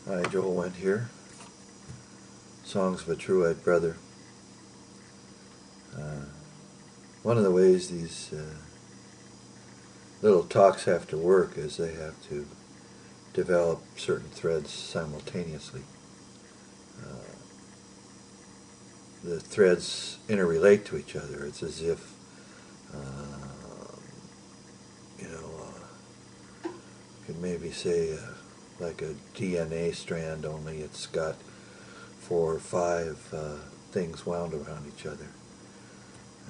Hi, Joel Wendt here. Songs of a True-Eyed Brother. One of the ways these little talks have to work is they have to develop certain threads simultaneously. The threads interrelate to each other. It's as if, you could maybe say like a DNA strand, only it's got 4 or 5 things wound around each other.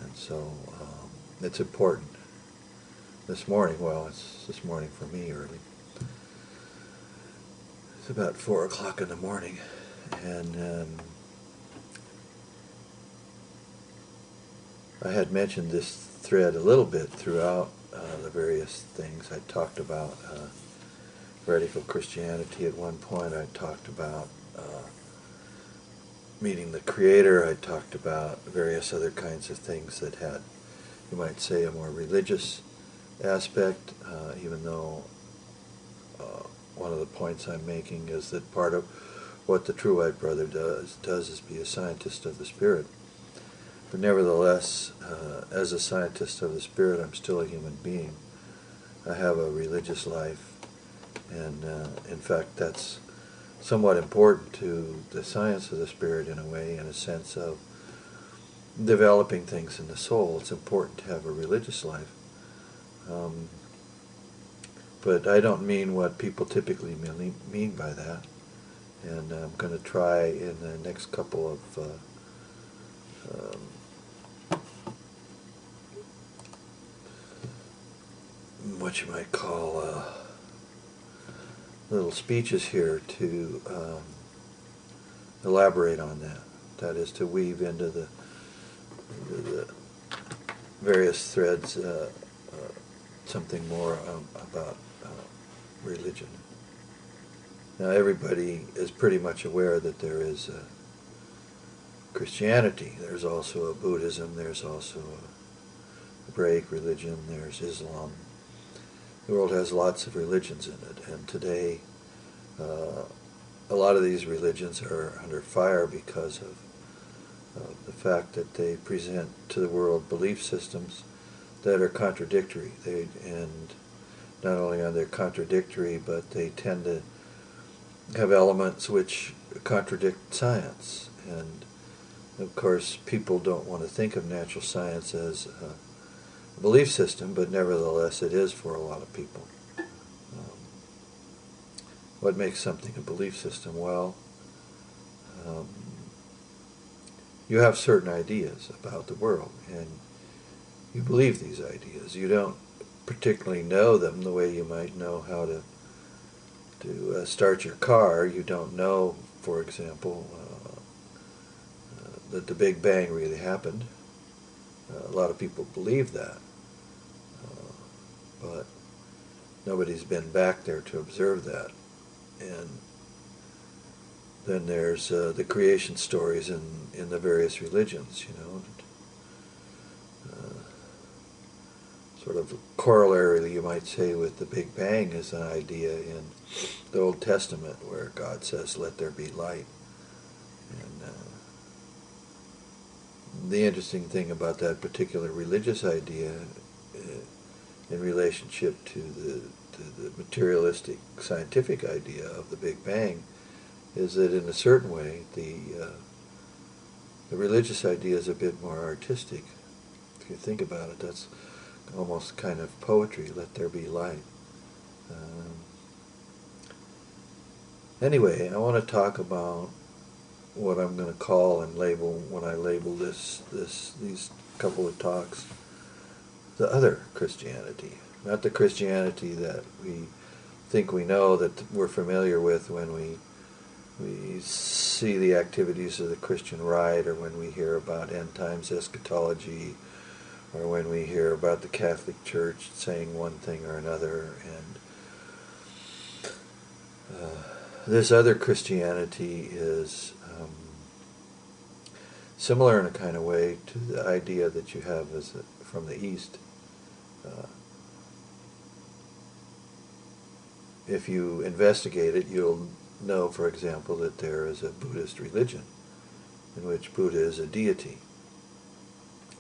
And so it's important. This morning, well, it's this morning for me early. It's about 4 o'clock in the morning, and I had mentioned this thread a little bit throughout the various things. I talked about radical Christianity at one point. I talked about meeting the Creator. I talked about various other kinds of things that had, you might say, a more religious aspect, even though one of the points I'm making is that part of what the True-Eyed Brother does is be a scientist of the Spirit. But nevertheless, as a scientist of the Spirit, I'm still a human being. I have a religious life, and in fact that's somewhat important to the science of the Spirit in a way, in a sense of developing things in the soul. It's important to have a religious life. But I don't mean what people typically mean by that. And I'm going to try in the next couple of what you might call little speeches here to elaborate on that. That is, to weave into the various threads something more about religion. Now, everybody is pretty much aware that there is Christianity. There's also a Buddhism. There's also a Hebraic religion. There's Islam. The world has lots of religions in it, and today a lot of these religions are under fire because of the fact that they present to the world belief systems that are contradictory. And not only are they contradictory, but they tend to have elements which contradict science. And of course, people don't want to think of natural science as a belief system, but nevertheless it is for a lot of people. What makes something a belief system? Well, you have certain ideas about the world, and you believe these ideas. You don't particularly know them the way you might know how to start your car. You don't know, for example, that the Big Bang really happened. A lot of people believe that, but nobody's been back there to observe that. And then there's the creation stories in the various religions, sort of corollary, you might say, with the Big Bang is an idea in the Old Testament where God says, "Let there be light." And the interesting thing about that particular religious idea in relationship to the materialistic scientific idea of the Big Bang is that in a certain way the religious idea is a bit more artistic. If you think about it, that's almost kind of poetry. Let there be light. Anyway, I want to talk about what I'm going to call and label, when I label these couple of talks, the other Christianity. Not the Christianity that we think we know, that we're familiar with when we see the activities of the Christian right, or when we hear about end times eschatology, or when we hear about the Catholic Church saying one thing or another. And this other Christianity is similar in a kind of way to the idea that you have from the East. If you investigate it, you'll know, for example, that there is a Buddhist religion in which Buddha is a deity,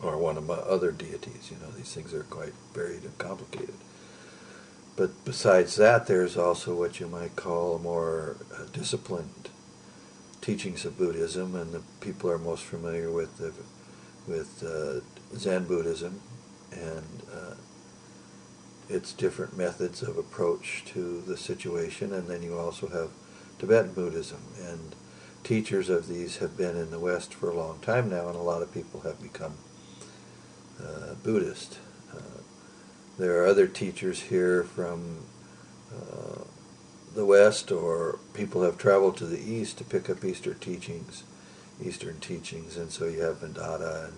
or one of my other deities. These things are quite varied and complicated. But besides that, there's also what you might call more disciplined teachings of Buddhism, and the people are most familiar with Zen Buddhism and its different methods of approach to the situation. And then you also have Tibetan Buddhism, and teachers of these have been in the West for a long time now, and a lot of people have become Buddhist. There are other teachers here from the West, or people have traveled to the East to pick up Eastern teachings, and so you have Vedanta and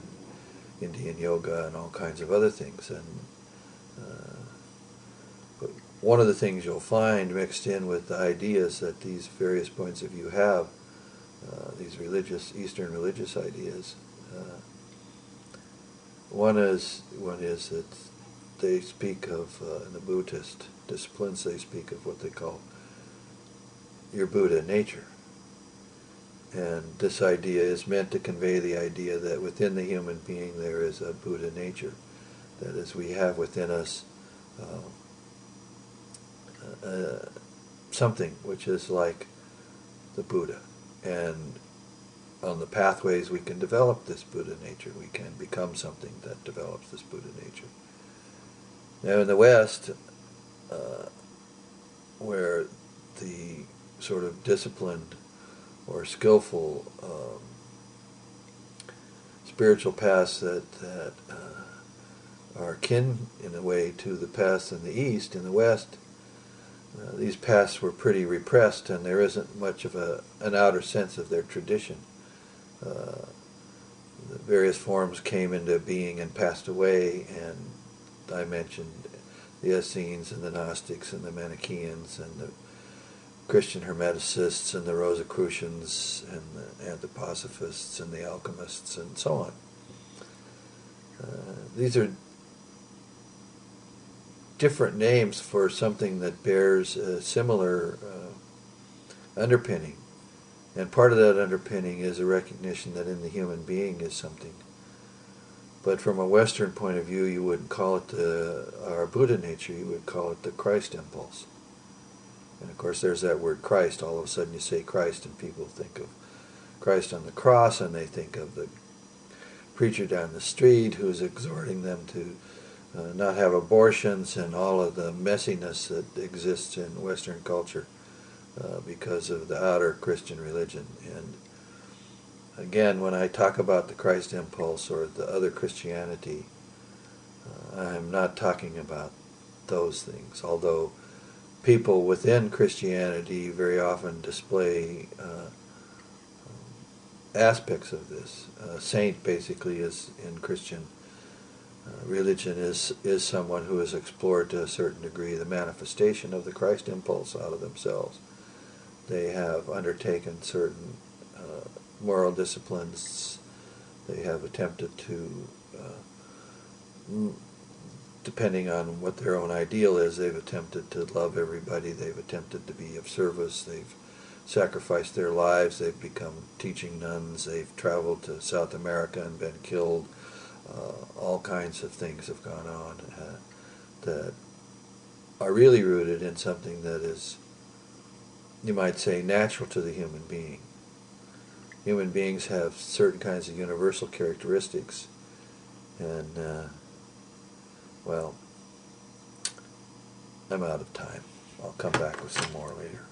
Indian yoga and all kinds of other things. And but one of the things you'll find mixed in with the ideas that these various points of view have, these Eastern religious ideas, one is that they speak of, in the Buddhist disciplines, they speak of what they call your Buddha nature. And this idea is meant to convey the idea that within the human being there is a Buddha nature. That is, we have within us something which is like the Buddha. And on the pathways we can develop this Buddha nature. We can become something that develops this Buddha nature. Now in the West, where the sort of disciplined or skillful spiritual paths that are akin in a way to the paths in the East, in the West, these paths were pretty repressed, and there isn't much of an outer sense of their tradition. The various forms came into being and passed away, and I mentioned the Essenes and the Gnostics and the Manichaeans and the Christian Hermeticists and the Rosicrucians and the Anthroposophists and the Alchemists and so on. These are different names for something that bears a similar underpinning. And part of that underpinning is a recognition that in the human being is something. But from a Western point of view, you wouldn't call it our Buddha nature, you would call it the Christ impulse. And of course there's that word Christ. All of a sudden you say Christ and people think of Christ on the cross, and they think of the preacher down the street who's exhorting them to not have abortions and all of the messiness that exists in Western culture because of the outer Christian religion. And again, when I talk about the Christ impulse or the other Christianity, I'm not talking about those things, although people within Christianity very often display aspects of this. A saint basically is in Christian religion is someone who has explored to a certain degree the manifestation of the Christ impulse out of themselves. They have undertaken certain moral disciplines. They have attempted to, depending on what their own ideal is, they've attempted to love everybody. They've attempted to be of service. They've sacrificed their lives. They've become teaching nuns. They've traveled to South America and been killed. All kinds of things have gone on that are really rooted in something that is, you might say, natural to the human being. Human beings have certain kinds of universal characteristics, and, well, I'm out of time. I'll come back with some more later.